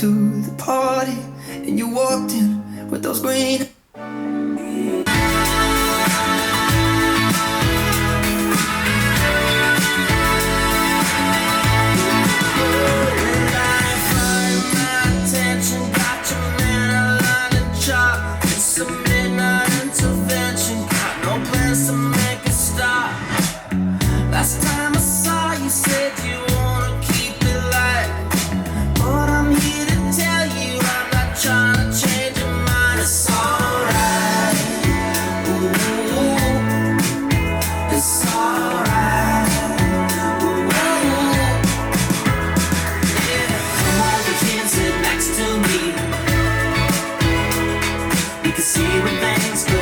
to the party, and you walked in with those green. Last time I saw you said you wanna keep it light, but I'm here to tell you I'm not trying to change your mind. It's alright, ooh, it's alright, ooh, yeah. Come over here and sit next to me. We can see when things go